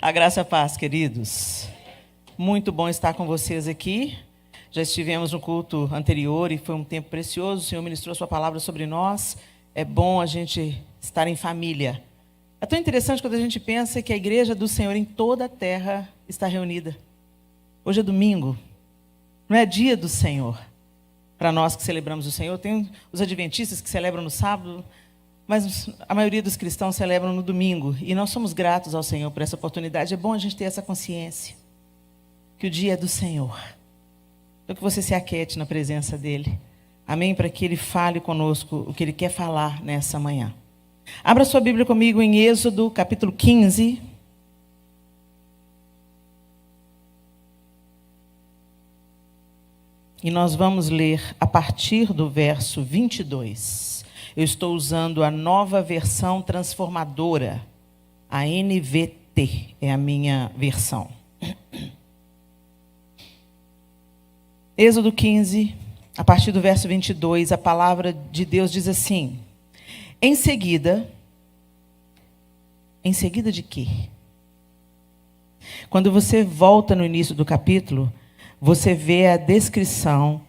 A graça e a paz, queridos. Muito bom estar com vocês aqui. Já estivemos no culto anterior e foi um tempo precioso. O Senhor ministrou a sua palavra sobre nós. É bom a gente estar em família. É tão interessante quando a gente pensa que a igreja do Senhor em toda a terra está reunida. Hoje é domingo. Não é dia do Senhor. Para nós que celebramos o Senhor, tem os adventistas que celebram no sábado, mas a maioria dos cristãos celebram no domingo. E nós somos gratos ao Senhor por essa oportunidade. É bom a gente ter essa consciência que o dia é do Senhor. Então que você se aquete na presença dEle. Amém? Para que Ele fale conosco o que Ele quer falar nessa manhã. Abra sua Bíblia comigo em Êxodo, capítulo 15. E nós vamos ler a partir do verso 22. Eu estou usando a nova versão transformadora. A NVT é a minha versão. Êxodo 15, a partir do verso 22, a palavra de Deus diz assim: Em seguida de quê? Quando você volta no início do capítulo, você vê a descrição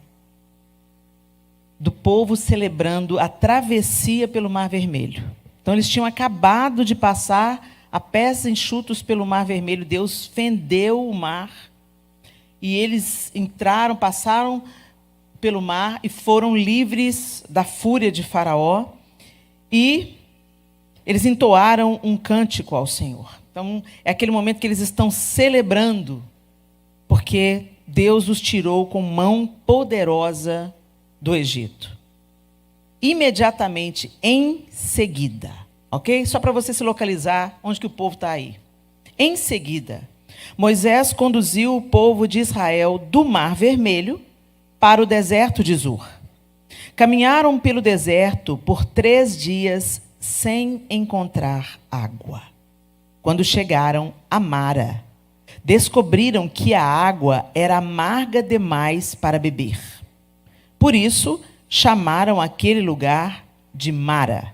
do povo celebrando a travessia pelo Mar Vermelho. Então, eles tinham acabado de passar a pés enxutos pelo Mar Vermelho. Deus fendeu o mar e eles entraram, passaram pelo mar e foram livres da fúria de Faraó. E eles entoaram um cântico ao Senhor. Então, é aquele momento que eles estão celebrando, porque Deus os tirou com mão poderosa do Egito. Imediatamente, em seguida, ok? Só para você se localizar onde que o povo está aí. Em seguida, Moisés conduziu o povo de Israel do Mar Vermelho para o deserto de Zur. Caminharam pelo deserto por 3 dias sem encontrar água. Quando chegaram a Mara, descobriram que a água era amarga demais para beber. Por isso, chamaram aquele lugar de Mara.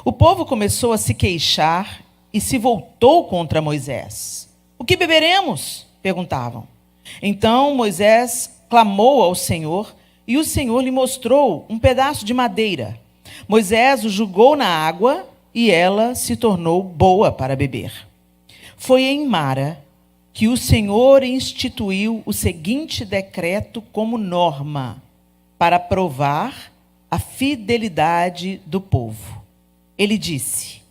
O povo começou a se queixar e se voltou contra Moisés. O que beberemos? Perguntavam. Então Moisés clamou ao Senhor e o Senhor lhe mostrou um pedaço de madeira. Moisés o jogou na água e ela se tornou boa para beber. Foi em Mara que o Senhor instituiu o seguinte decreto como norma para provar a fidelidade do povo. Ele disse: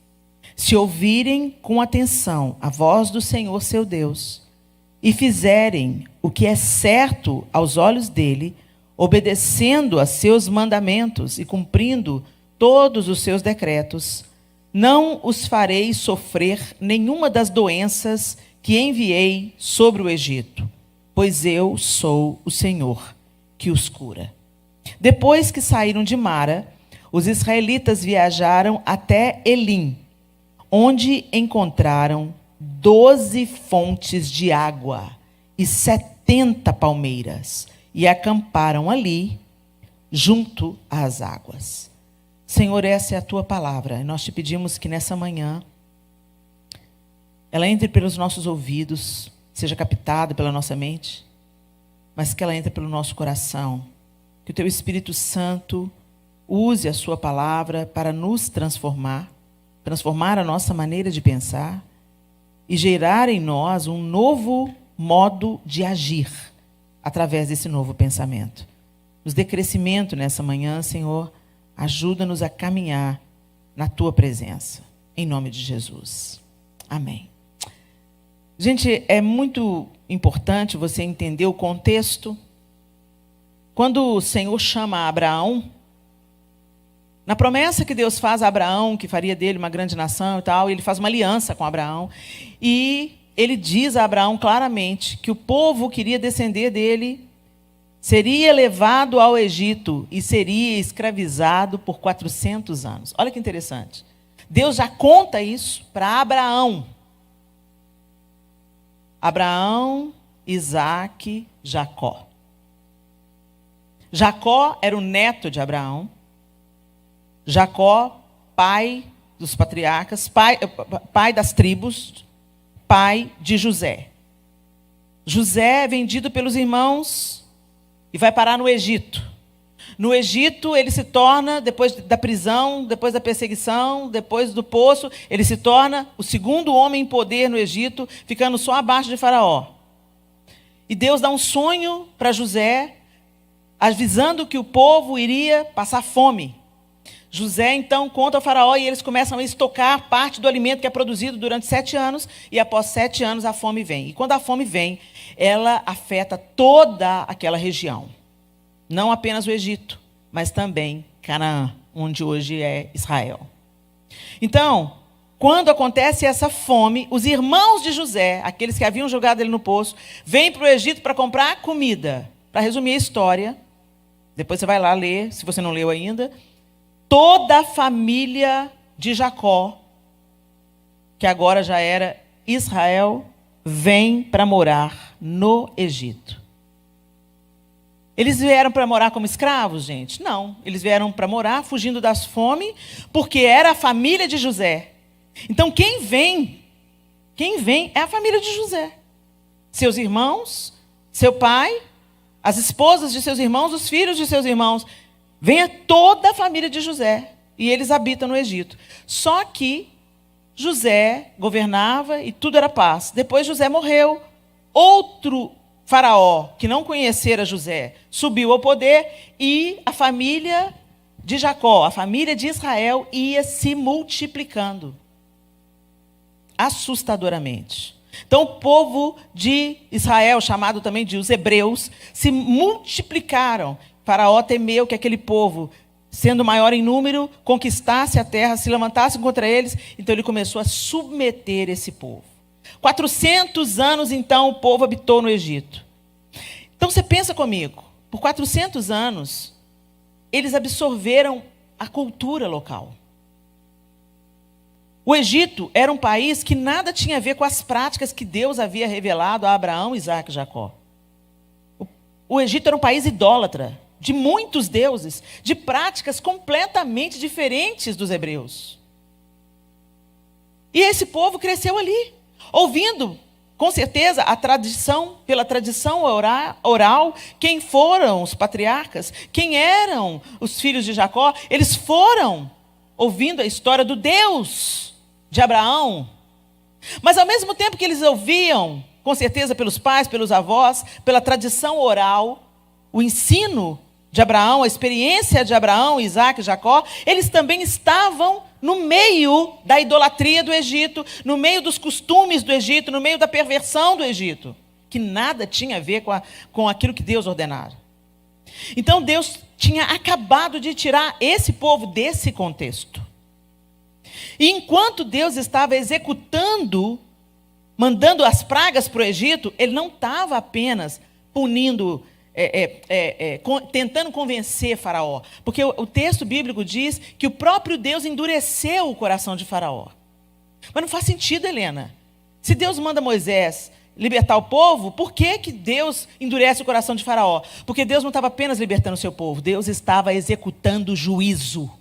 se ouvirem com atenção a voz do Senhor seu Deus e fizerem o que é certo aos olhos dele, obedecendo a seus mandamentos e cumprindo todos os seus decretos, não os farei sofrer nenhuma das doenças que enviei sobre o Egito, pois eu sou o Senhor que os cura. Depois que saíram de Mara, os israelitas viajaram até Elim, onde encontraram 12 fontes de água e 70 palmeiras, e acamparam ali, junto às águas. Senhor, essa é a tua palavra, e nós te pedimos que nessa manhã ela entre pelos nossos ouvidos, seja captada pela nossa mente, mas que ela entre pelo nosso coração. Que o teu Espírito Santo use a sua palavra para nos transformar a nossa maneira de pensar e gerar em nós um novo modo de agir através desse novo pensamento. Nos dê crescimento nessa manhã, Senhor, ajuda-nos a caminhar na tua presença, em nome de Jesus. Amém. Gente, é muito importante você entender o contexto. Quando o Senhor chama Abraão, na promessa que Deus faz a Abraão, que faria dele uma grande nação e tal, ele faz uma aliança com Abraão, e ele diz a Abraão claramente que o povo que iria descender dele seria levado ao Egito e seria escravizado por 400 anos. Olha que interessante. Deus já conta isso para Abraão. Abraão, Isaque, Jacó. Jacó era o neto de Abraão. Jacó, pai dos patriarcas, pai das tribos, pai de José. José é vendido pelos irmãos e vai parar no Egito. No Egito, ele se torna, depois da prisão, depois da perseguição, depois do poço, ele se torna o segundo homem em poder no Egito, ficando só abaixo de Faraó. E Deus dá um sonho para José, avisando que o povo iria passar fome. José, então, conta ao Faraó e eles começam a estocar parte do alimento que é produzido durante 7 anos, e após 7 anos a fome vem. E quando a fome vem, ela afeta toda aquela região. Não apenas o Egito, mas também Canaã, onde hoje é Israel. Então, quando acontece essa fome, os irmãos de José, aqueles que haviam jogado ele no poço, vêm para o Egito para comprar comida. Para resumir a história, depois você vai lá ler, se você não leu ainda. Toda a família de Jacó, que agora já era Israel, vem para morar no Egito. Eles vieram para morar como escravos, gente? Não. Eles vieram para morar fugindo das fome, porque era a família de José. Então, quem vem é a família de José. Seus irmãos, seu pai, as esposas de seus irmãos, os filhos de seus irmãos. Vem toda a família de José. E eles habitam no Egito. Só que José governava e tudo era paz. Depois José morreu. Outro faraó, que não conhecera José, subiu ao poder e a família de Jacó, a família de Israel, ia se multiplicando. Assustadoramente. Então o povo de Israel, chamado também de os hebreus, se multiplicaram. Faraó temeu que aquele povo, sendo maior em número, conquistasse a terra, se levantasse contra eles. Então ele começou a submeter esse povo. 400 anos, então, o povo habitou no Egito. Então você pensa comigo, por 400 anos, eles absorveram a cultura local. O Egito era um país que nada tinha a ver com as práticas que Deus havia revelado a Abraão, Isaque e Jacó. O Egito era um país idólatra, de muitos deuses, de práticas completamente diferentes dos hebreus. E esse povo cresceu ali, ouvindo, com certeza, a tradição, pela tradição oral, quem foram os patriarcas, quem eram os filhos de Jacó. Eles foram ouvindo a história do Deus de Abraão. Mas ao mesmo tempo que eles ouviam, com certeza pelos pais, pelos avós, pela tradição oral, o ensino de Abraão, a experiência de Abraão, Isaque e Jacó, eles também estavam no meio da idolatria do Egito, no meio dos costumes do Egito, no meio da perversão do Egito, que nada tinha a ver com aquilo que Deus ordenara. Então Deus tinha acabado de tirar esse povo desse contexto. E enquanto Deus estava executando, mandando as pragas para o Egito, ele não estava apenas punindo, tentando convencer Faraó. Porque o texto bíblico diz que o próprio Deus endureceu o coração de Faraó. Mas não faz sentido, Helena. Se Deus manda Moisés libertar o povo, por que Deus endurece o coração de Faraó? Porque Deus não estava apenas libertando o seu povo, Deus estava executando juízo.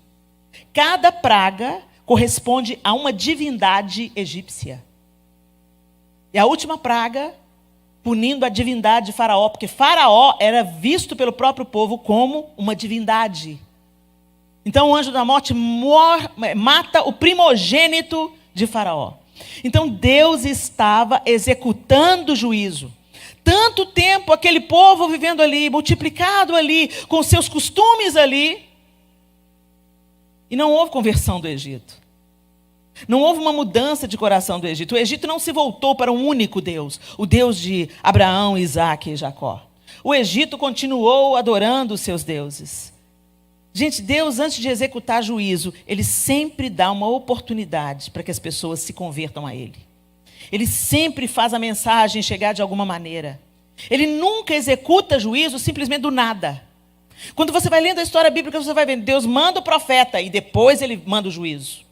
Cada praga corresponde a uma divindade egípcia. E a última praga, punindo a divindade de Faraó, porque Faraó era visto pelo próprio povo como uma divindade. Então o anjo da morte mata o primogênito de Faraó. Então Deus estava executando o juízo. Tanto tempo aquele povo vivendo ali, multiplicado ali, com seus costumes ali, e não houve conversão do Egito. Não houve uma mudança de coração do Egito. O Egito não se voltou para um único Deus, o Deus de Abraão, Isaque e Jacó. O Egito continuou adorando os seus deuses. Gente, Deus, antes de executar juízo, Ele sempre dá uma oportunidade para que as pessoas se convertam a Ele. Ele sempre faz a mensagem chegar de alguma maneira. Ele nunca executa juízo simplesmente do nada. Quando você vai lendo a história bíblica, você vai vendo, Deus manda o profeta e depois Ele manda o juízo.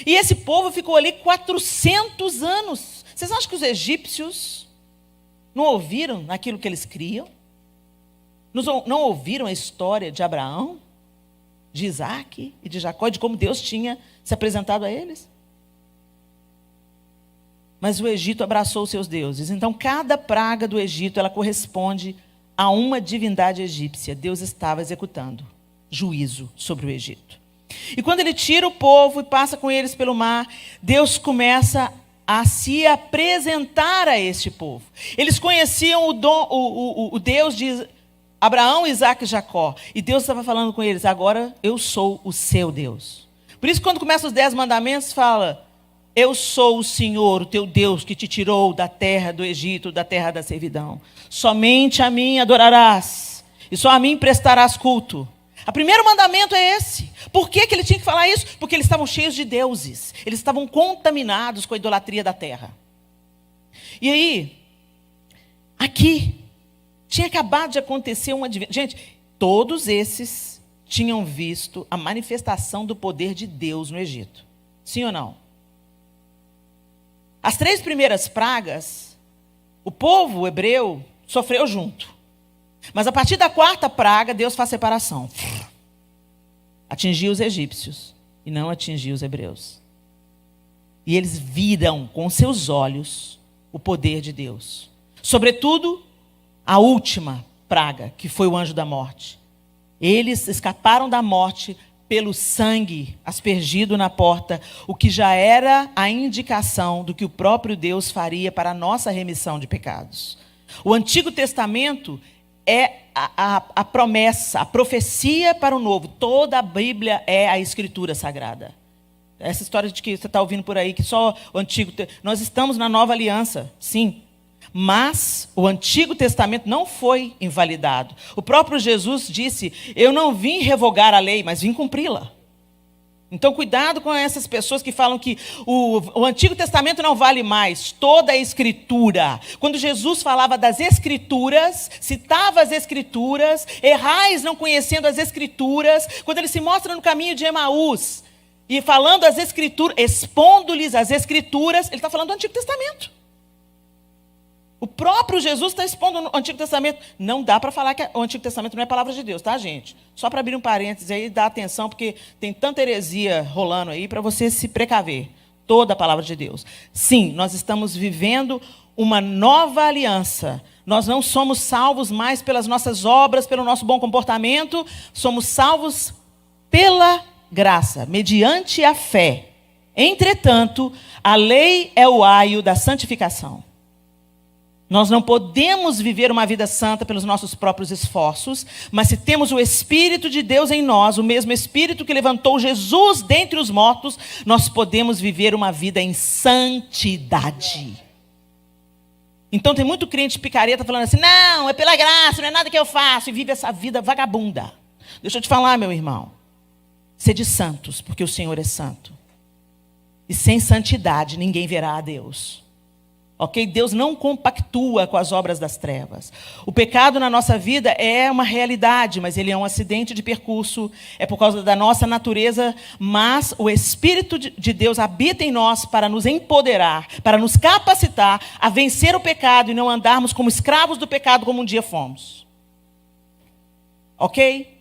E esse povo ficou ali 400 anos. Vocês acham que os egípcios não ouviram aquilo que eles criam? Não ouviram a história de Abraão, de Isaque e de Jacó, de como Deus tinha se apresentado a eles? mas o Egito abraçou os seus deuses. Então, cada praga do Egito, ela corresponde a uma divindade egípcia. Deus estava executando juízo sobre o Egito. E quando ele tira o povo e passa com eles pelo mar, Deus começa a se apresentar a este povo. Eles conheciam o Deus de Abraão, Isaac e Jacó. E Deus estava falando com eles: agora eu sou o seu Deus. Por isso, quando começa os 10 mandamentos, fala: eu sou o Senhor, o teu Deus, que te tirou da terra do Egito, da terra da servidão. Somente a mim adorarás, e só a mim prestarás culto. O primeiro mandamento é esse. Por que ele tinha que falar isso? Porque eles estavam cheios de deuses. Eles estavam contaminados com a idolatria da terra. E aí, aqui, tinha acabado de acontecer uma... Gente, todos esses tinham visto a manifestação do poder de Deus no Egito. Sim ou não? As 3 primeiras pragas, o povo hebreu sofreu junto. Mas a partir da 4ª praga, Deus faz separação. Atingiu os egípcios e não atingiu os hebreus. E eles viram com seus olhos o poder de Deus. Sobretudo, a última praga, que foi o anjo da morte. Eles escaparam da morte pelo sangue aspergido na porta, o que já era a indicação do que o próprio Deus faria para a nossa remissão de pecados. O Antigo Testamento é a promessa, a profecia para o Novo. Toda a Bíblia é a Escritura Sagrada. Essa história de que você está ouvindo por aí, que só o Antigo... Nós estamos na Nova Aliança, sim. Mas o Antigo Testamento não foi invalidado. O próprio Jesus disse: eu não vim revogar a lei, mas vim cumpri-la. Então, cuidado com essas pessoas que falam que o Antigo Testamento não vale mais. Toda a Escritura. Quando Jesus falava das Escrituras, citava as Escrituras, errais não conhecendo as Escrituras. Quando ele se mostra no caminho de Emaús, e falando as Escrituras, expondo-lhes as Escrituras, ele está falando do Antigo Testamento. O próprio Jesus está expondo no Antigo Testamento. Não dá para falar que o Antigo Testamento não é palavra de Deus, tá, gente? Só para abrir um parênteses aí, dá atenção, porque tem tanta heresia rolando aí, para você se precaver. Toda a palavra de Deus. Sim, nós estamos vivendo uma nova aliança. Nós não somos salvos mais pelas nossas obras, pelo nosso bom comportamento. Somos salvos pela graça, mediante a fé. Entretanto, a lei é o aio da santificação. Nós não podemos viver uma vida santa pelos nossos próprios esforços, mas se temos o Espírito de Deus em nós, o mesmo Espírito que levantou Jesus dentre os mortos, nós podemos viver uma vida em santidade. Então tem muito crente picareta falando assim: não, é pela graça, não é nada que eu faço, e vive essa vida vagabunda. Deixa eu te falar, meu irmão, sede santos, porque o Senhor é santo. E sem santidade ninguém verá a Deus. Ok? Deus não compactua com as obras das trevas. O pecado na nossa vida é uma realidade, mas ele é um acidente de percurso, é por causa da nossa natureza, mas o Espírito de Deus habita em nós para nos empoderar, para nos capacitar a vencer o pecado e não andarmos como escravos do pecado como um dia fomos. Ok?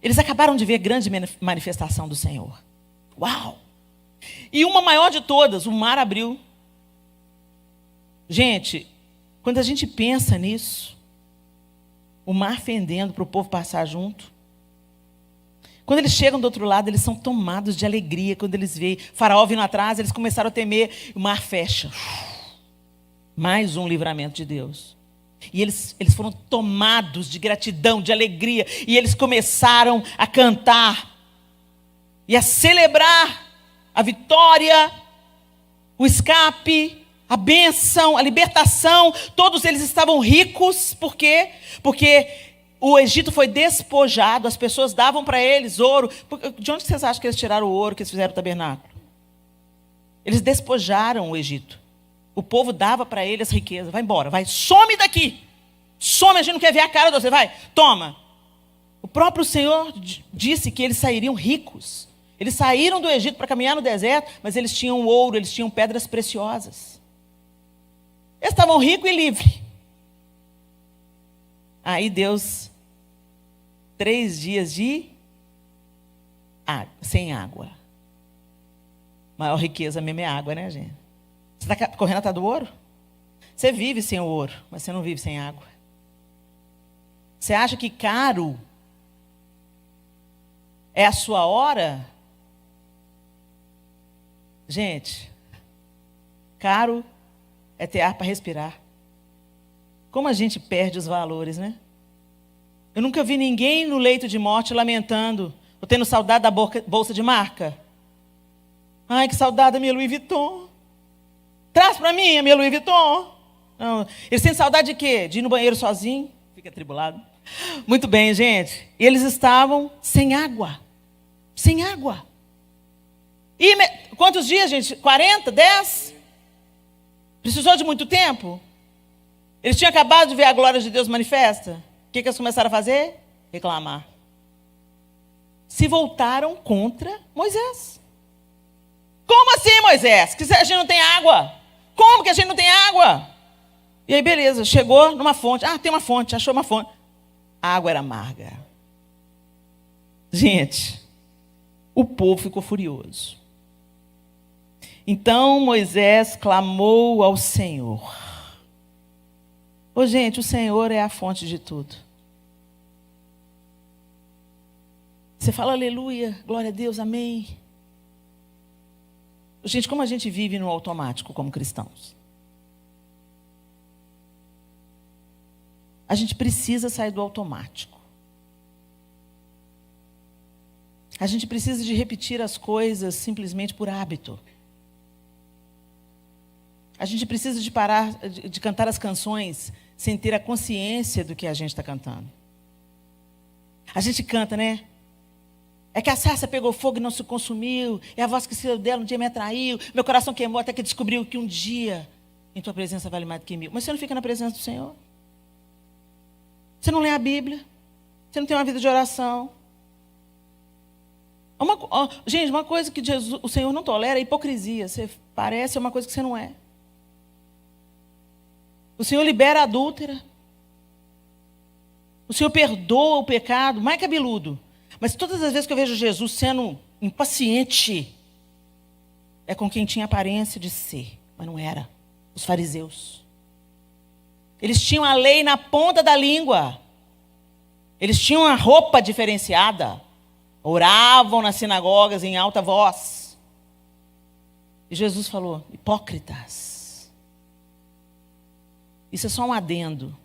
Eles acabaram de ver grande manifestação do Senhor. Uau! E uma maior de todas, o mar abriu. Gente, quando a gente pensa nisso, o mar fendendo para o povo passar junto, quando eles chegam do outro lado, eles são tomados de alegria. Quando eles veem Faraó vindo atrás, eles começaram a temer, o mar fecha. Mais um livramento de Deus. E eles foram tomados de gratidão, de alegria, e eles começaram a cantar e a celebrar a vitória, o escape, a bênção, a libertação. Todos eles estavam ricos. Por quê? Porque o Egito foi despojado, as pessoas davam para eles ouro. De onde vocês acham que eles tiraram o ouro que eles fizeram o tabernáculo? Eles despojaram o Egito. O povo dava para eles riqueza. Vai embora, vai, some daqui. Some, a gente não quer ver a cara de você. Vai, toma. O próprio Senhor disse que eles sairiam ricos. Eles saíram do Egito para caminhar no deserto, mas eles tinham ouro, eles tinham pedras preciosas. Eles estavam ricos e livres. Aí Deus, 3 dias de sem água. Maior riqueza mesmo é água, né, gente? Você está correndo atrás do ouro? Você vive sem o ouro, mas você não vive sem água. Você acha que caro é a sua hora? Gente, caro é ter ar para respirar. Como a gente perde os valores, né? Eu nunca vi ninguém no leito de morte lamentando, ou tendo saudade da bolsa de marca. Ai, que saudade da minha Louis Vuitton. Traz para mim a minha Louis Vuitton. Não. Eles sentem saudade de quê? De ir no banheiro sozinho? Fica atribulado. Muito bem, gente. E eles estavam sem água. Sem água. E quantos dias, gente? 40? 10? Precisou de muito tempo? Eles tinham acabado de ver a glória de Deus manifesta. O que eles começaram a fazer? Reclamar. Se voltaram contra Moisés. Como assim, Moisés? Que a gente não tem água? Como que a gente não tem água? E aí, beleza, chegou numa fonte. Ah, tem uma fonte, achou uma fonte. A água era amarga. Gente, o povo ficou furioso. Então Moisés clamou ao Senhor. Ô, gente, o Senhor é a fonte de tudo. Você fala aleluia, glória a Deus, amém. Gente, como a gente vive no automático como cristãos? A gente precisa sair do automático. A gente precisa de repetir as coisas simplesmente por hábito. A gente precisa de parar de cantar as canções sem ter a consciência do que a gente está cantando. A gente canta, né? É que a sarça pegou fogo e não se consumiu. É a voz que saiu dela um dia me atraiu. Meu coração queimou até que descobriu que um dia em tua presença vale mais do que 1000. Mas você não fica na presença do Senhor? Você não lê a Bíblia? Você não tem uma vida de oração? Gente, uma coisa que o Senhor não tolera é a hipocrisia. Você parece uma coisa que você não é. O Senhor libera a adúltera. O Senhor perdoa o pecado, mais cabeludo. Mas todas as vezes que eu vejo Jesus sendo impaciente, é com quem tinha aparência de ser, mas não era. Os fariseus. Eles tinham a lei na ponta da língua. Eles tinham a roupa diferenciada. Oravam nas sinagogas em alta voz. E Jesus falou, hipócritas. Isso é só um adendo.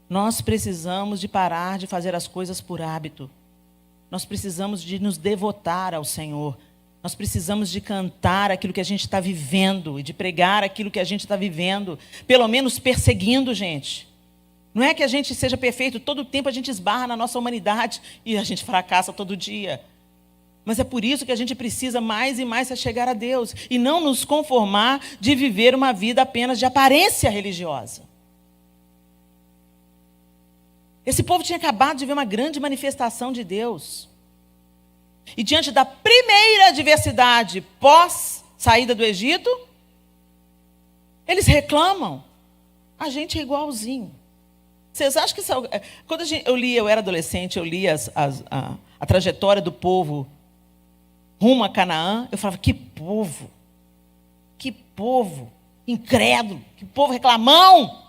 Nós precisamos de parar de fazer as coisas por hábito. Nós precisamos de nos devotar ao Senhor. Nós precisamos de cantar aquilo que a gente está vivendo e de pregar aquilo que a gente está vivendo. Pelo menos perseguindo, gente. Não é que a gente seja perfeito, todo o tempo a gente esbarra na nossa humanidade e a gente fracassa todo dia. Mas é por isso que a gente precisa mais e mais se chegar a Deus e não nos conformar de viver uma vida apenas de aparência religiosa. Esse povo tinha acabado de ver uma grande manifestação de Deus. E diante da primeira adversidade pós saída do Egito, eles reclamam. A gente é igualzinho. Vocês acham que... Quando eu era adolescente, eu lia a trajetória do povo rumo a Canaã, eu falava, que povo incrédulo, que povo reclamão.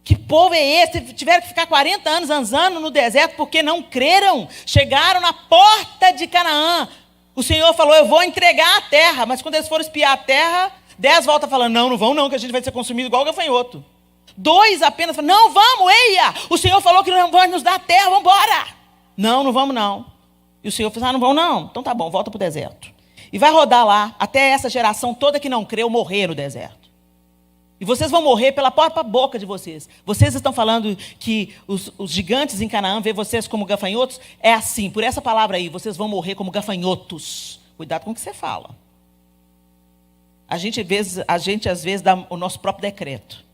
Que povo é esse? Tiveram que ficar 40 anos andando no deserto porque não creram. Chegaram na porta de Canaã. O Senhor falou, eu vou entregar a terra. Mas quando eles foram espiar a terra, 10 voltam falando, não vão não, que a gente vai ser consumido igual o gafanhoto. 2 apenas falam, não, vamos, eia. O Senhor falou que não vai nos dar a terra, vamos embora. Não vamos não. E o Senhor falou, não vão não. Então tá bom, volta para o deserto. E vai rodar lá, até essa geração toda que não creu morrer no deserto. E vocês vão morrer pela própria boca de vocês. Vocês estão falando que os gigantes em Canaã vê vocês como gafanhotos? É assim, por essa palavra aí, vocês vão morrer como gafanhotos. Cuidado com o que você fala. A gente às vezes dá o nosso próprio decreto.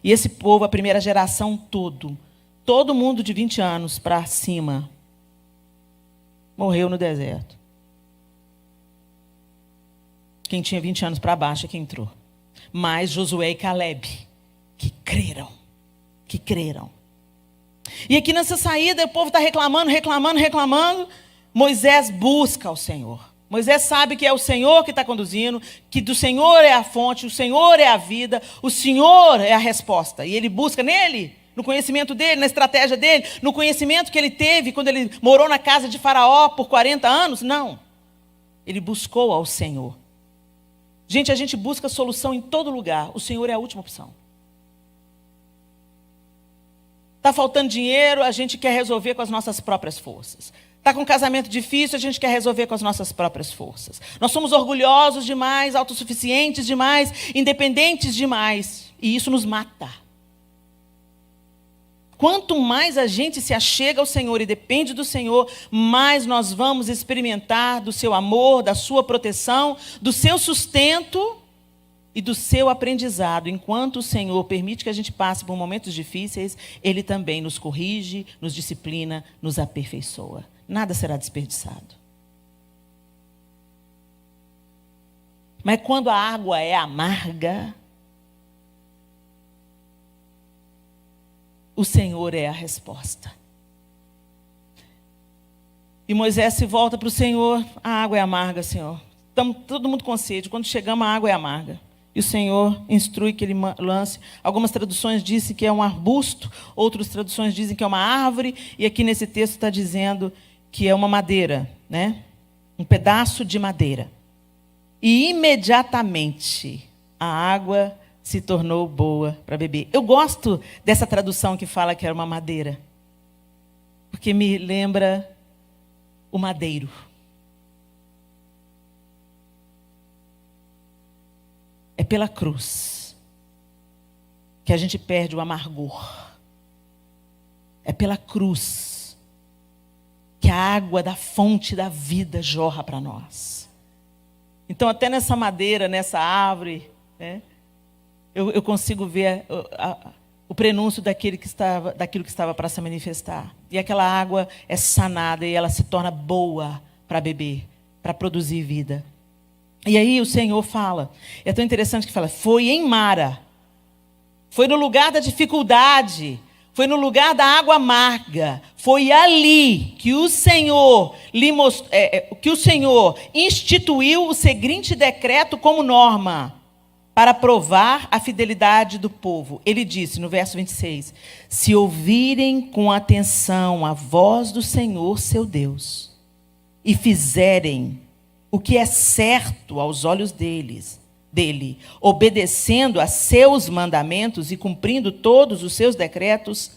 E esse povo, a primeira geração todo mundo de 20 anos para cima, morreu no deserto. Quem tinha 20 anos para baixo é que entrou. Mas Josué e Caleb, que creram. E aqui nessa saída, o povo está reclamando. Moisés busca ao Senhor. Moisés sabe que é o Senhor que está conduzindo, que do Senhor é a fonte, o Senhor é a vida, o Senhor é a resposta. E ele busca nele, no conhecimento dele, na estratégia dele, no conhecimento que ele teve quando ele morou na casa de Faraó por 40 anos. Não. Ele buscou ao Senhor. Gente, a gente busca solução em todo lugar. O Senhor é a última opção. Está faltando dinheiro, a gente quer resolver com as nossas próprias forças. Está com um casamento difícil, a gente quer resolver com as nossas próprias forças. Nós somos orgulhosos demais, autossuficientes demais, independentes demais. E isso nos mata. Quanto mais a gente se achega ao Senhor e depende do Senhor, mais nós vamos experimentar do seu amor, da sua proteção, do seu sustento e do seu aprendizado. Enquanto o Senhor permite que a gente passe por momentos difíceis, Ele também nos corrige, nos disciplina, nos aperfeiçoa. Nada será desperdiçado. Mas quando a água é amarga, o Senhor é a resposta. E Moisés se volta para o Senhor. A água é amarga, Senhor. Estamos todo mundo com sede. Quando chegamos, a água é amarga. E o Senhor instrui que ele lance. Algumas traduções dizem que é um arbusto, outras traduções dizem que é uma árvore, e aqui nesse texto está dizendo que é uma madeira, né? Um pedaço de madeira. E imediatamente a água se tornou boa para beber. Eu gosto dessa tradução que fala que era uma madeira, porque me lembra o madeiro. É pela cruz que a gente perde o amargor. É pela cruz que a água da fonte da vida jorra para nós. Então, até nessa madeira, nessa árvore, né, eu consigo ver o prenúncio daquilo que estava para se manifestar. E aquela água é sanada e ela se torna boa para beber, para produzir vida. E aí o Senhor fala, é tão interessante que fala, foi em Mara, foi no lugar da dificuldade, foi no lugar da água amarga, foi ali que o Senhor instituiu o seguinte decreto como norma, para provar a fidelidade do povo. Ele disse no verso 26, se ouvirem com atenção a voz do Senhor, seu Deus, e fizerem o que é certo aos olhos dele, obedecendo a seus mandamentos e cumprindo todos os seus decretos,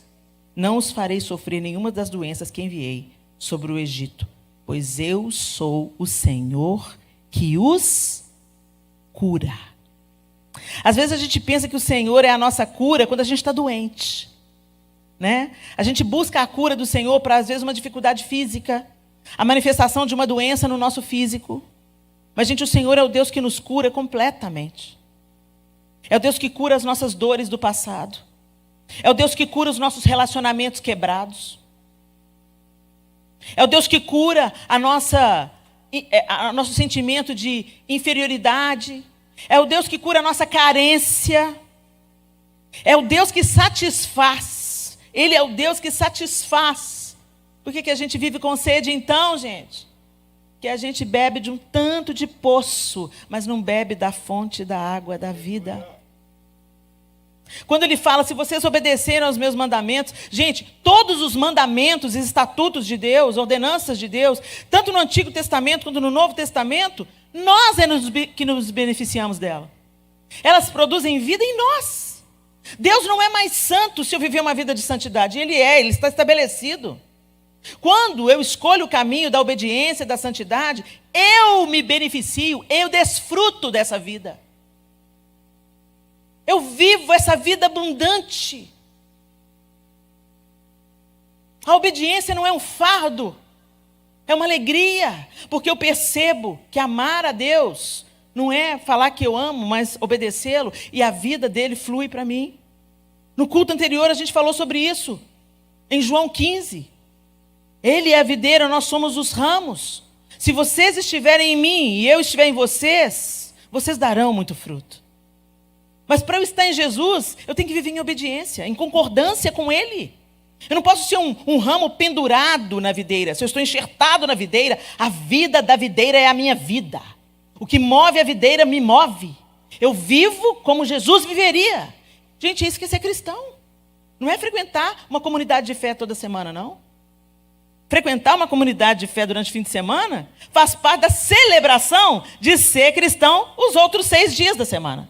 não os farei sofrer nenhuma das doenças que enviei sobre o Egito, pois eu sou o Senhor que os cura. Às vezes a gente pensa que o Senhor é a nossa cura quando a gente está doente, né? A gente busca a cura do Senhor para, às vezes, uma dificuldade física, a manifestação de uma doença no nosso físico. Mas, gente, o Senhor é o Deus que nos cura completamente. É o Deus que cura as nossas dores do passado. É o Deus que cura os nossos relacionamentos quebrados. É o Deus que cura nosso sentimento de inferioridade. É o Deus que cura a nossa carência. É o Deus que satisfaz. Ele é o Deus que satisfaz. Por que a gente vive com sede então, gente? Que a gente bebe de um tanto de poço, mas não bebe da fonte da água da vida. Quando ele fala, se vocês obedecerem aos meus mandamentos, gente, todos os mandamentos e estatutos de Deus, ordenanças de Deus, tanto no Antigo Testamento quanto no Novo Testamento, nós é que nos beneficiamos dela. Elas produzem vida em nós. Deus não é mais santo se eu viver uma vida de santidade. Ele está estabelecido. Quando eu escolho o caminho da obediência, da santidade, eu me beneficio, eu desfruto dessa vida. Eu vivo essa vida abundante. A obediência não é um fardo, é uma alegria, porque eu percebo que amar a Deus não é falar que eu amo, mas obedecê-lo, e a vida dele flui para mim. No culto anterior a gente falou sobre isso, em João 15. Ele é a videira, nós somos os ramos. Se vocês estiverem em mim e eu estiver em vocês, vocês darão muito fruto. Mas para eu estar em Jesus, eu tenho que viver em obediência, em concordância com Ele. Eu não posso ser um ramo pendurado na videira. Se eu estou enxertado na videira, a vida da videira é a minha vida. O que move a videira me move. Eu vivo como Jesus viveria. Gente, isso que é ser cristão. Não é frequentar uma comunidade de fé toda semana, não. Frequentar uma comunidade de fé durante o fim de semana faz parte da celebração de ser cristão os outros 6 dias da semana.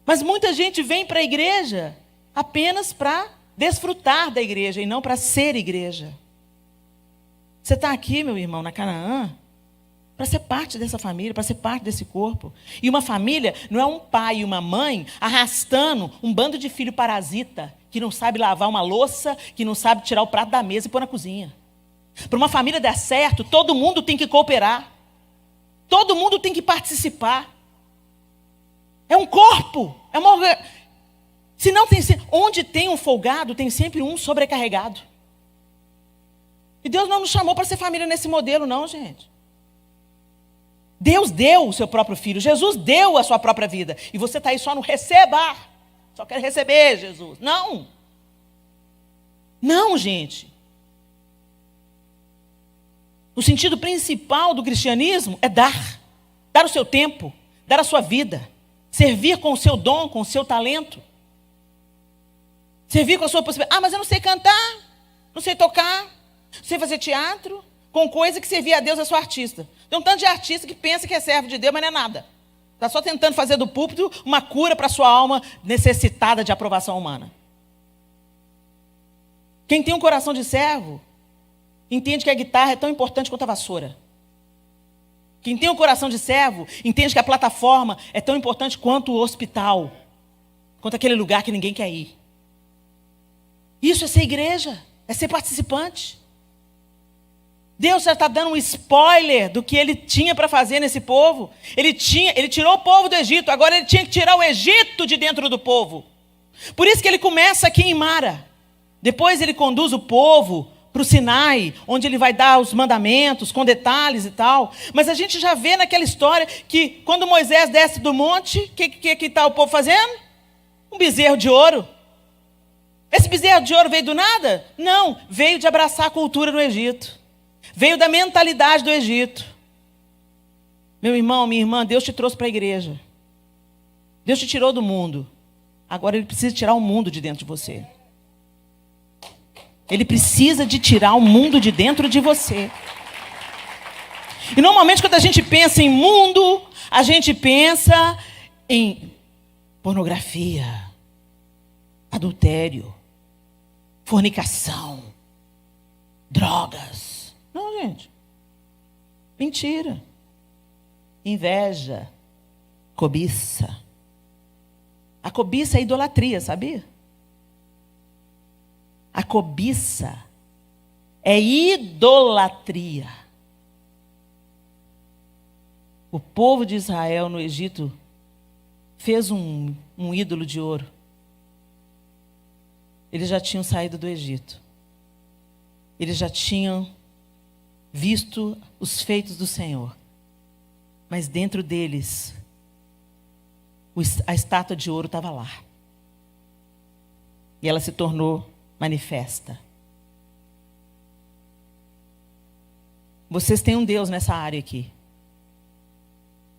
Mas muita gente vem para a igreja apenas para desfrutar da igreja e não para ser igreja. Você está aqui, meu irmão, na Canaã, para ser parte dessa família, para ser parte desse corpo. E uma família não é um pai e uma mãe arrastando um bando de filho parasita, que não sabe lavar uma louça, que não sabe tirar o prato da mesa e pôr na cozinha. Para uma família dar certo, todo mundo tem que cooperar. Todo mundo tem que participar. É um corpo. É uma... Se não tem... Onde tem um folgado, tem sempre um sobrecarregado. E Deus não nos chamou para ser família nesse modelo, não, gente. Deus deu o seu próprio filho. Jesus deu a sua própria vida. E você está aí só no receba. Só quer receber, Jesus. Não. Não, gente. O sentido principal do cristianismo é dar. Dar o seu tempo. Dar a sua vida. Servir com o seu dom, com o seu talento. Servir com a sua possibilidade. Ah, mas eu não sei cantar. Não sei tocar. Não sei fazer teatro. Com coisa que servir a Deus, eu sou artista. Tem um tanto de artista que pensa que é servo de Deus, mas não é nada. Está só tentando fazer do púlpito uma cura para a sua alma necessitada de aprovação humana. Quem tem um coração de servo, entende que a guitarra é tão importante quanto a vassoura. Quem tem um coração de servo, entende que a plataforma é tão importante quanto o hospital. Quanto aquele lugar que ninguém quer ir. Isso é ser igreja, é ser participante. Deus já está dando um spoiler do que ele tinha para fazer nesse povo. Ele tirou o povo do Egito, agora ele tinha que tirar o Egito de dentro do povo. Por isso que ele começa aqui em Mara. Depois ele conduz o povo para o Sinai, onde ele vai dar os mandamentos, com detalhes e tal. Mas a gente já vê naquela história que quando Moisés desce do monte, o que está o povo fazendo? Um bezerro de ouro. Esse bezerro de ouro veio do nada? Não, veio de abraçar a cultura no Egito. Veio da mentalidade do Egito. Meu irmão, minha irmã, Deus te trouxe para a igreja. Deus te tirou do mundo. Agora Ele precisa tirar o mundo de dentro de você. Ele precisa de tirar o mundo de dentro de você. E normalmente quando a gente pensa em mundo, a gente pensa em pornografia, adultério, fornicação, drogas. Não, gente. Mentira. Inveja. Cobiça. A cobiça é idolatria, sabia? A cobiça é idolatria. O povo de Israel no Egito fez um ídolo de ouro. Eles já tinham saído do Egito. Eles já tinham visto os feitos do Senhor. Mas dentro deles, a estátua de ouro estava lá. E ela se tornou manifesta. Vocês têm um Deus nessa área aqui.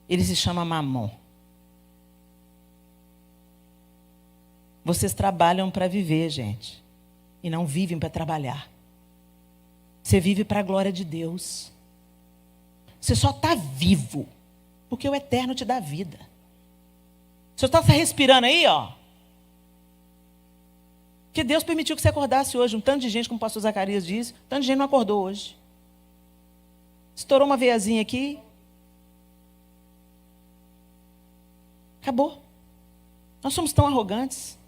Ele se chama Mamon. Vocês trabalham para viver, gente. E não vivem para trabalhar. Você vive para a glória de Deus. Você só está vivo porque o Eterno te dá vida. Você está respirando aí, ó. Porque Deus permitiu que você acordasse hoje. Um tanto de gente, como o pastor Zacarias disse, um tanto de gente não acordou hoje. Estourou uma veiazinha aqui. Acabou. Nós somos tão arrogantes.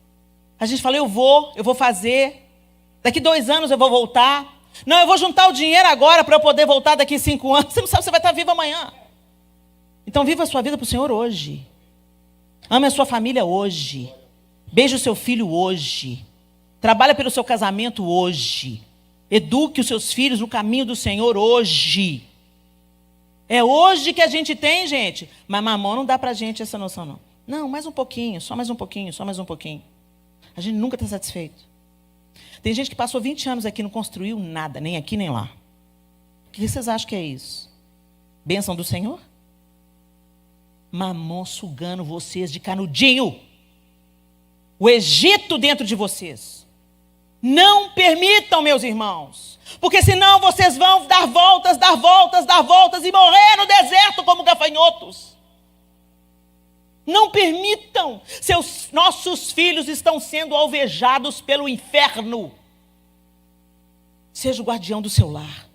A gente fala, eu vou fazer. Daqui 2 anos eu vou voltar. Não, eu vou juntar o dinheiro agora para eu poder voltar daqui 5 anos. Você não sabe se você vai estar vivo amanhã. Então viva a sua vida para o Senhor hoje. Ame a sua família hoje. Beije o seu filho hoje. Trabalhe pelo seu casamento hoje. Eduque os seus filhos no caminho do Senhor hoje. É hoje que a gente tem, gente. Mas mamão não dá para a gente essa noção, não. Não, mais um pouquinho, só mais um pouquinho, só mais um pouquinho. A gente nunca está satisfeito. Tem gente que passou 20 anos aqui e não construiu nada, nem aqui nem lá. O que vocês acham que é isso? Bênção do Senhor? Mamon sugando vocês de canudinho. O Egito dentro de vocês. Não permitam, meus irmãos. Porque senão vocês vão dar voltas e morrer no deserto como gafanhotos. Não permitam. Nossos filhos estão sendo alvejados pelo inferno. Seja o guardião do seu lar.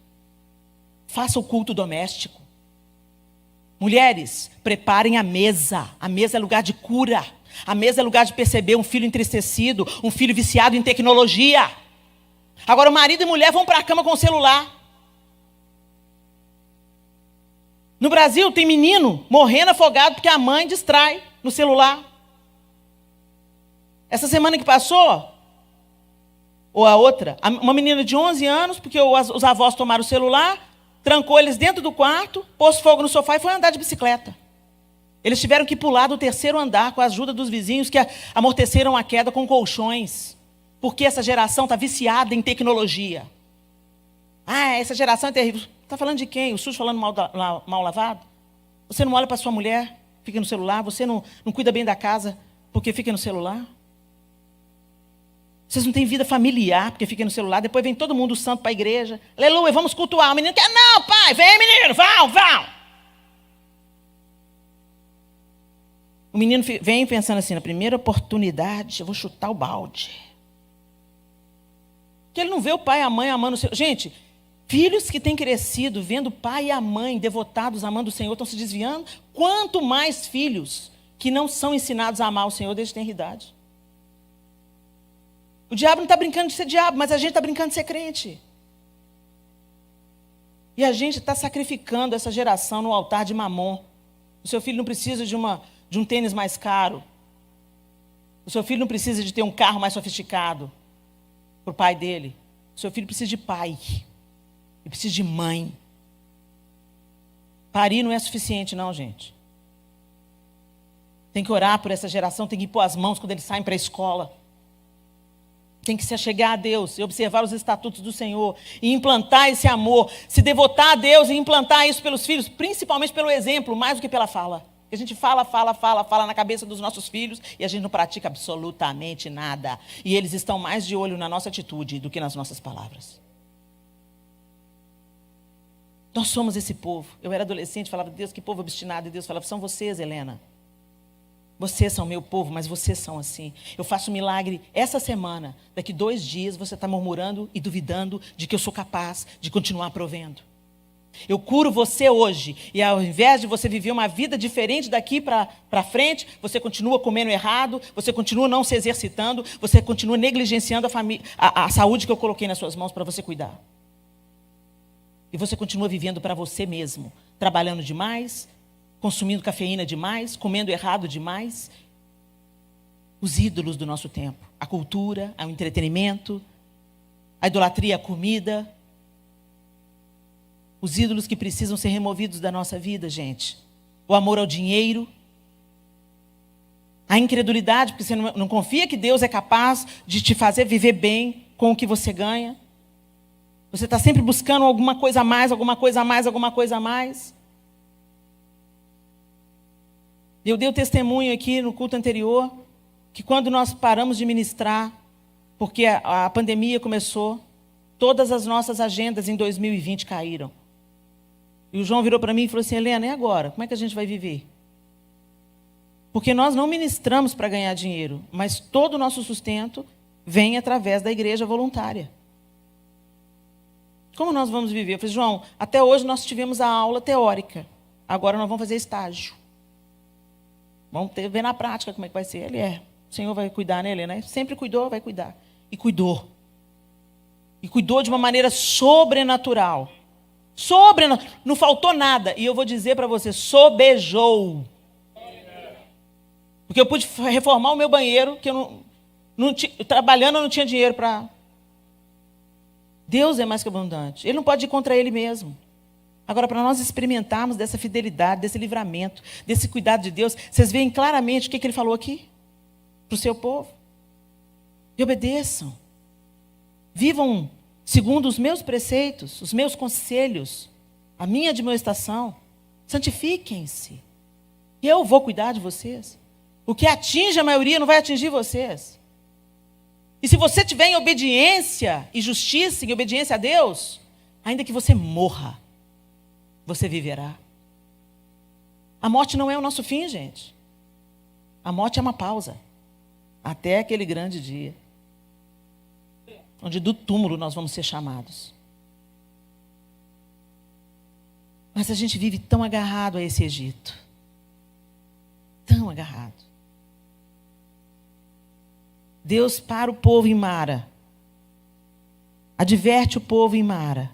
Faça o culto doméstico. Mulheres, preparem a mesa. A mesa é lugar de cura. A mesa é lugar de perceber um filho entristecido, um filho viciado em tecnologia. Agora o marido e mulher vão para a cama com o celular. No Brasil tem menino morrendo afogado porque a mãe distrai no celular. Essa semana que passou, ou a outra, uma menina de 11 anos, porque os avós tomaram o celular, trancou eles dentro do quarto, pôs fogo no sofá e foi andar de bicicleta. Eles tiveram que pular do 3º andar com a ajuda dos vizinhos que amorteceram a queda com colchões. Porque essa geração está viciada em tecnologia. Ah, essa geração é terrível. Está falando de quem? O sujo falando mal lavado? Você não olha para sua mulher, fica no celular. Você não cuida bem da casa porque fica no celular. Vocês não têm vida familiar porque fica no celular. Depois vem todo mundo santo para a igreja. Aleluia, vamos cultuar. O menino quer, não, pai, vem menino, vão. O menino vem pensando assim, na primeira oportunidade, eu vou chutar o balde. Porque ele não vê o pai e a mãe amando o Senhor. Gente, filhos que têm crescido vendo o pai e a mãe devotados amando o Senhor estão se desviando. Quanto mais filhos que não são ensinados a amar o Senhor desde a tenridade. O diabo não está brincando de ser diabo, mas a gente está brincando de ser crente. E a gente está sacrificando essa geração no altar de Mamon. O seu filho não precisa de um tênis mais caro. O seu filho não precisa de ter um carro mais sofisticado para o pai dele. O seu filho precisa de pai. Ele precisa de mãe. Parir não é suficiente, não, gente. Tem que orar por essa geração, tem que pôr as mãos quando eles saem para a escola. Tem que se achegar a Deus e observar os estatutos do Senhor e implantar esse amor, se devotar a Deus e implantar isso pelos filhos, principalmente pelo exemplo, mais do que pela fala. A gente fala na cabeça dos nossos filhos e a gente não pratica absolutamente nada. E eles estão mais de olho na nossa atitude do que nas nossas palavras. Nós somos esse povo. Eu era adolescente, falava, Deus, que povo obstinado. E Deus falava, são vocês, Helena. Vocês são meu povo, mas vocês são assim. Eu faço um milagre essa semana. Daqui 2 dias você está murmurando e duvidando de que eu sou capaz de continuar provendo. Eu curo você hoje. E ao invés de você viver uma vida diferente daqui para frente, você continua comendo errado, você continua não se exercitando, você continua negligenciando a saúde que eu coloquei nas suas mãos para você cuidar. E você continua vivendo para você mesmo, trabalhando demais, consumindo cafeína demais, comendo errado demais. Os ídolos do nosso tempo. A cultura, o entretenimento, a idolatria à comida. Os ídolos que precisam ser removidos da nossa vida, gente. O amor ao dinheiro. A incredulidade, porque você não confia que Deus é capaz de te fazer viver bem com o que você ganha. Você está sempre buscando alguma coisa a mais, alguma coisa a mais, alguma coisa a mais. Eu dei o testemunho aqui no culto anterior, que quando nós paramos de ministrar, porque a pandemia começou, todas as nossas agendas em 2020 caíram. E o João virou para mim e falou assim, Helena, e agora? Como é que a gente vai viver? Porque nós não ministramos para ganhar dinheiro, mas todo o nosso sustento vem através da igreja voluntária. Como nós vamos viver? Eu falei, João, até hoje nós tivemos a aula teórica, agora nós vamos fazer estágio. Vamos ver na prática como é que vai ser. Ele o Senhor vai cuidar, né, Helena? Sempre cuidou, vai cuidar. E cuidou. E cuidou de uma maneira sobrenatural. Não faltou nada. E eu vou dizer para você, sobejou. Porque eu pude reformar o meu banheiro, que trabalhando eu não tinha dinheiro para... Deus é mais que abundante. Ele não pode ir contra ele mesmo. Agora, para nós experimentarmos dessa fidelidade, desse livramento, desse cuidado de Deus, vocês veem claramente o que ele falou aqui? Para o seu povo. E obedeçam. Vivam segundo os meus preceitos, os meus conselhos, a minha admoestação. Santifiquem-se. E eu vou cuidar de vocês. O que atinge a maioria não vai atingir vocês. E se você tiver em obediência e justiça, em obediência a Deus, ainda que você morra, você viverá. A morte não é o nosso fim, gente. A morte é uma pausa. Até aquele grande dia, onde do túmulo nós vamos ser chamados. Mas a gente vive tão agarrado a esse Egito. Tão agarrado. Deus para o povo em Mara. Adverte o povo em Mara.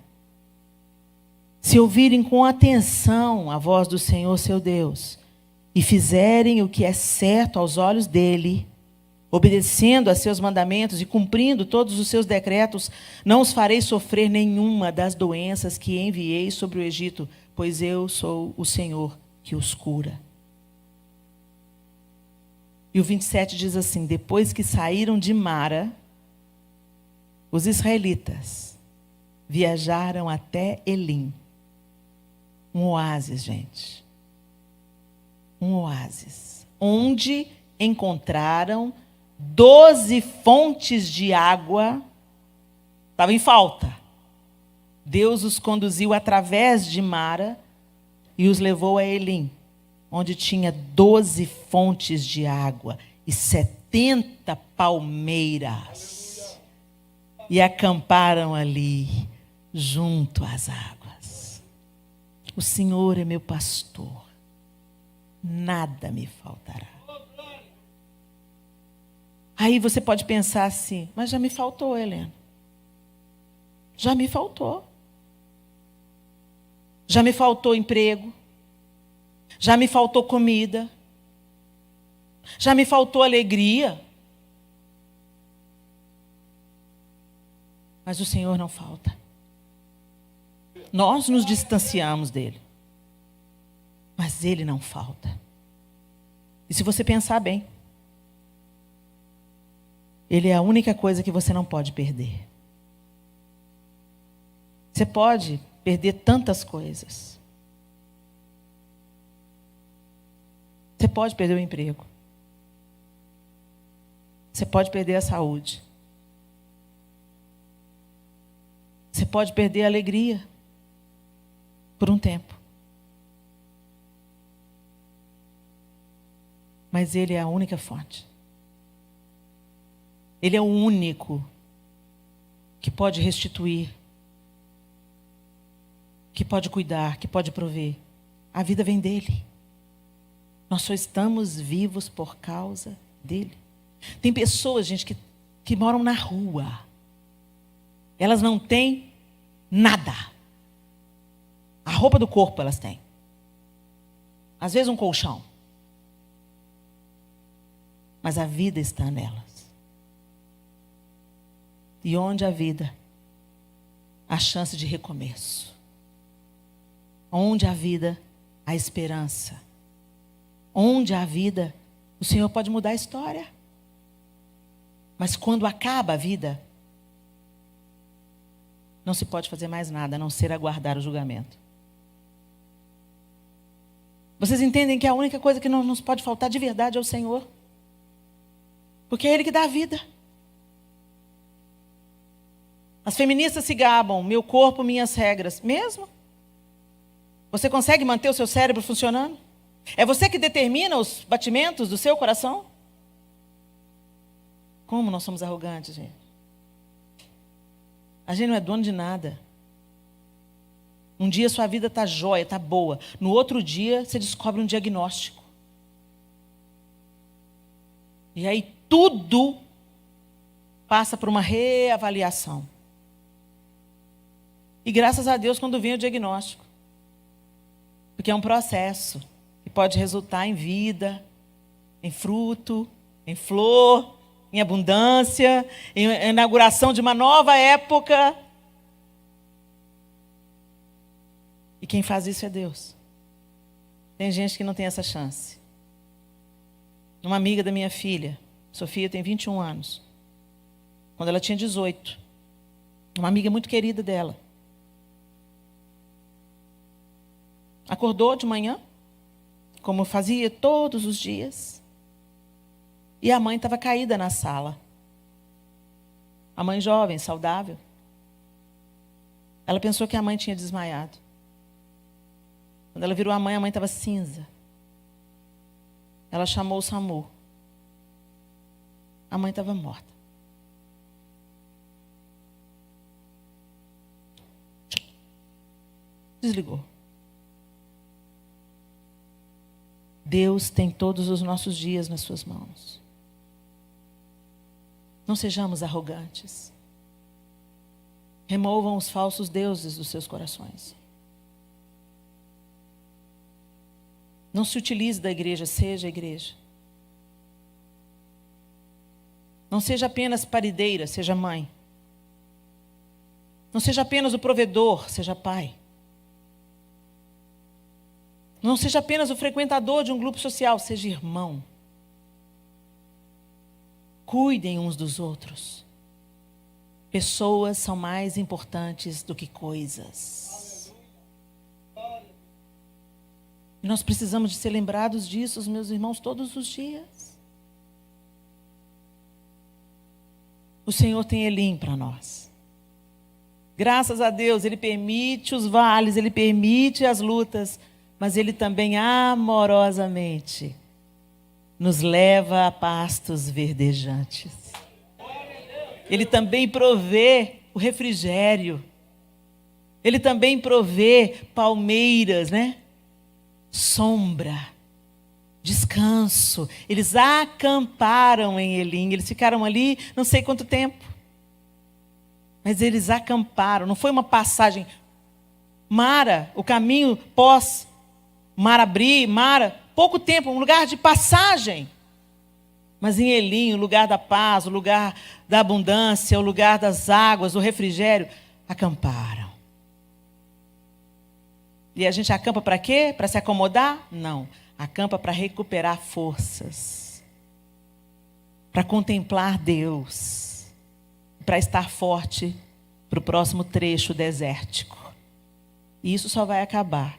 Se ouvirem com atenção a voz do Senhor seu Deus, e fizerem o que é certo aos olhos dele, obedecendo a seus mandamentos e cumprindo todos os seus decretos, não os farei sofrer nenhuma das doenças que enviei sobre o Egito, pois eu sou o Senhor que os cura. E o 27 diz assim: depois que saíram de Mara, os israelitas viajaram até Elim. Um oásis, gente. Um oásis. Onde encontraram 12 fontes de água. Estava em falta. Deus os conduziu através de Mara e os levou a Elim, onde tinha 12 fontes de água e 70 palmeiras. E acamparam ali, junto às águas. O Senhor é meu pastor, nada me faltará. Aí você pode pensar assim: mas já me faltou, Helena. Já me faltou. Já me faltou emprego. Já me faltou comida. Já me faltou alegria. Mas o Senhor não falta. Nós nos distanciamos dele. Mas ele não falta. E se você pensar bem, ele é a única coisa que você não pode perder. Você pode perder tantas coisas. Você pode perder o emprego. Você pode perder a saúde. Você pode perder a alegria por um tempo. Mas ele é a única fonte. Ele é o único que pode restituir, que pode cuidar, que pode prover. A vida vem dele. Nós só estamos vivos por causa dele. Tem pessoas, gente, que moram na rua. Elas não têm nada. A roupa do corpo elas têm. Às vezes um colchão. Mas a vida está nelas. E onde a vida, a chance de recomeço. Onde a vida, a esperança. Onde a vida, o Senhor pode mudar a história. Mas quando acaba a vida, não se pode fazer mais nada, a não ser aguardar o julgamento. Vocês entendem que a única coisa que não nos pode faltar de verdade é o Senhor? Porque é Ele que dá a vida. As feministas se gabam, meu corpo, minhas regras. Mesmo? Você consegue manter o seu cérebro funcionando? É você que determina os batimentos do seu coração? Como nós somos arrogantes, gente. A gente não é dono de nada. Um dia sua vida está jóia, está boa. No outro dia você descobre um diagnóstico. E aí tudo passa por uma reavaliação. E graças a Deus quando vem o diagnóstico. Porque é um processo que pode resultar em vida, em fruto, em flor, em abundância, em inauguração de uma nova época. E quem faz isso é Deus. Tem gente que não tem essa chance. Uma amiga da minha filha, Sofia, tem 21 anos. quando ela tinha 18. Uma amiga muito querida dela. Acordou de manhã, como fazia todos os dias. E a mãe estava caída na sala. A mãe jovem, saudável. Ela pensou que a mãe tinha desmaiado. Quando ela virou a mãe estava cinza. Ela chamou o SAMU. A mãe estava morta. Desligou. Deus tem todos os nossos dias nas suas mãos. Não sejamos arrogantes. Removam os falsos deuses dos seus corações. Não se utilize da igreja, seja a igreja. Não seja apenas parideira, seja mãe. Não seja apenas o provedor, seja pai. Não seja apenas o frequentador de um grupo social, seja irmão. Cuidem uns dos outros. Pessoas são mais importantes do que coisas. E nós precisamos de ser lembrados disso, meus irmãos, todos os dias. O Senhor tem Elim para nós. Graças a Deus, Ele permite os vales, Ele permite as lutas, mas Ele também amorosamente nos leva a pastos verdejantes. Ele também provê o refrigério. Ele também provê palmeiras, né? Sombra, descanso. Eles acamparam em Elim. Eles ficaram ali não sei quanto tempo. Mas eles acamparam. Não foi uma passagem. Mara, o caminho pós mar abrir, Mara, pouco tempo, um lugar de passagem. Mas em Elim, o lugar da paz, o lugar da abundância, o lugar das águas, o refrigério, acamparam. E a gente acampa para quê? Para se acomodar? Não. Acampa para recuperar forças. Para contemplar Deus. Para estar forte para o próximo trecho desértico. E isso só vai acabar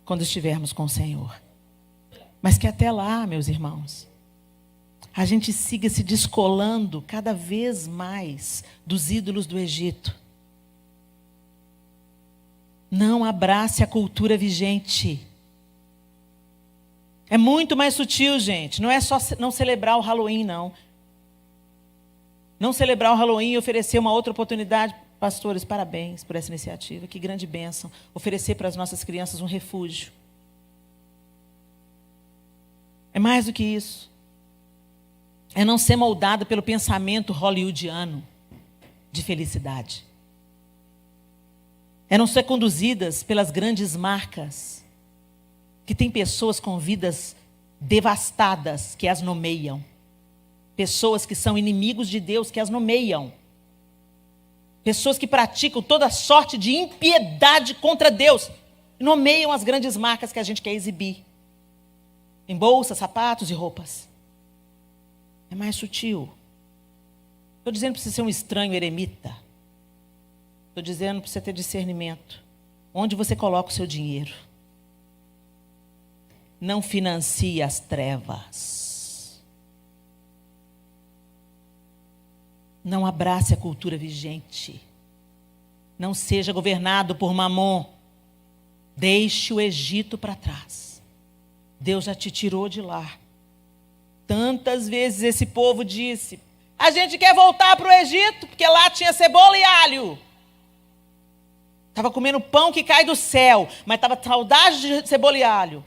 quando estivermos com o Senhor. Mas que até lá, meus irmãos, a gente siga se descolando cada vez mais dos ídolos do Egito. Não abrace a cultura vigente. É muito mais sutil, gente. Não é só não celebrar o Halloween, não. Não celebrar o Halloween e oferecer uma outra oportunidade. Pastores, parabéns por essa iniciativa. Que grande bênção. Oferecer para as nossas crianças um refúgio. É mais do que isso. É não ser moldado pelo pensamento hollywoodiano de felicidade. É não ser conduzidas pelas grandes marcas, que tem pessoas com vidas devastadas que as nomeiam. Pessoas que são inimigos de Deus que as nomeiam. Pessoas que praticam toda sorte de impiedade contra Deus. Nomeiam as grandes marcas que a gente quer exibir. Em bolsas, sapatos e roupas. É mais sutil. Estou dizendo para você ser um estranho eremita. Estou dizendo para você ter discernimento. Onde você coloca o seu dinheiro? Não financie as trevas. Não abrace a cultura vigente. Não seja governado por Mamon. Deixe o Egito para trás. Deus já te tirou de lá. Tantas vezes esse povo disse: a gente quer voltar para o Egito, porque lá tinha cebola e alho. Estava comendo pão que cai do céu, mas estava saudade de cebola e alho.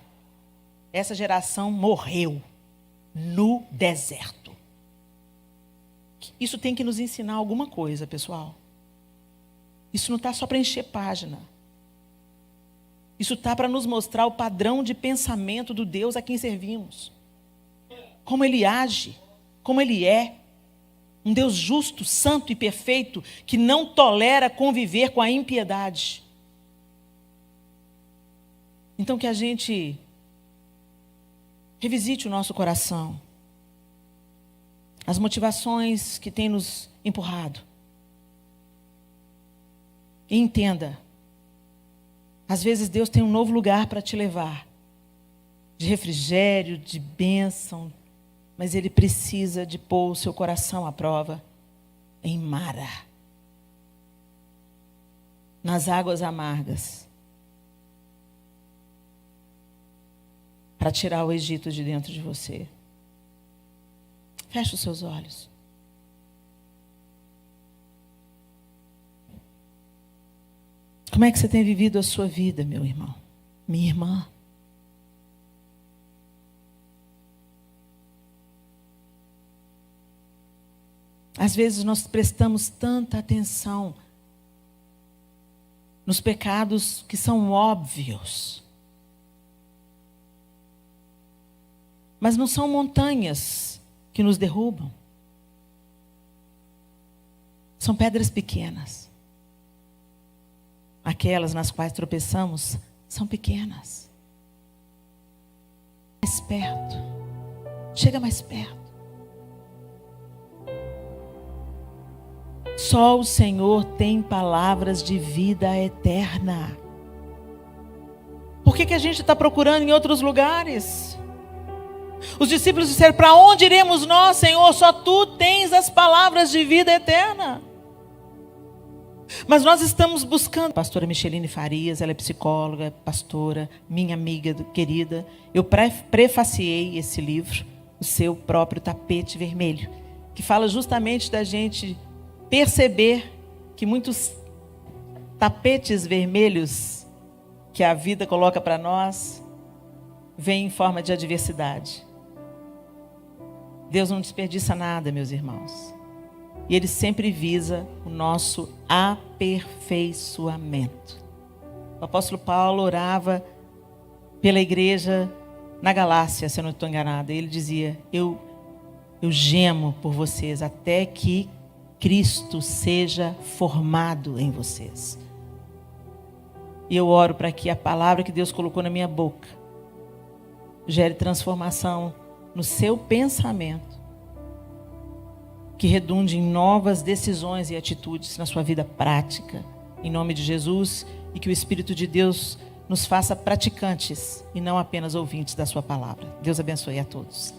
Essa geração morreu no deserto. Isso tem que nos ensinar alguma coisa, pessoal. Isso não está só para encher página. Isso está para nos mostrar o padrão de pensamento do Deus a quem servimos. Como Ele age, como Ele é. Um Deus justo, santo e perfeito, que não tolera conviver com a impiedade. Então que a gente revisite o nosso coração. as motivações que têm nos empurrado. E entenda, às vezes Deus tem um novo lugar para te levar, de refrigério, de bênção, mas Ele precisa de pôr o seu coração à prova em Mara, nas águas amargas, para tirar o Egito de dentro de você. Feche os seus olhos. Como é que você tem vivido a sua vida, meu irmão? Minha irmã? Às vezes nós prestamos tanta atenção nos pecados que são óbvios. Mas não são montanhas que nos derrubam. São pedras pequenas. Aquelas nas quais tropeçamos são pequenas. Mais perto. Chega mais perto. Só o Senhor tem palavras de vida eterna. Por que a gente está procurando em outros lugares? Os discípulos disseram: para onde iremos nós, Senhor? Só Tu tens as palavras de vida eterna. Mas nós estamos buscando. A pastora Micheline Farias, ela é psicóloga, pastora, minha amiga querida. Eu prefaciei esse livro, O Seu Próprio Tapete Vermelho, que fala justamente da gente perceber que muitos tapetes vermelhos que a vida coloca para nós vêm em forma de adversidade. Deus não desperdiça nada, meus irmãos. E Ele sempre visa o nosso aperfeiçoamento. O apóstolo Paulo orava pela igreja na Galácia, se eu não estou enganada. Ele dizia: eu gemo por vocês até que Cristo seja formado em vocês. E eu oro para que a palavra que Deus colocou na minha boca gere transformação no seu pensamento, que redunde em novas decisões e atitudes na sua vida prática, em nome de Jesus, e que o Espírito de Deus nos faça praticantes e não apenas ouvintes da sua palavra. Deus abençoe a todos.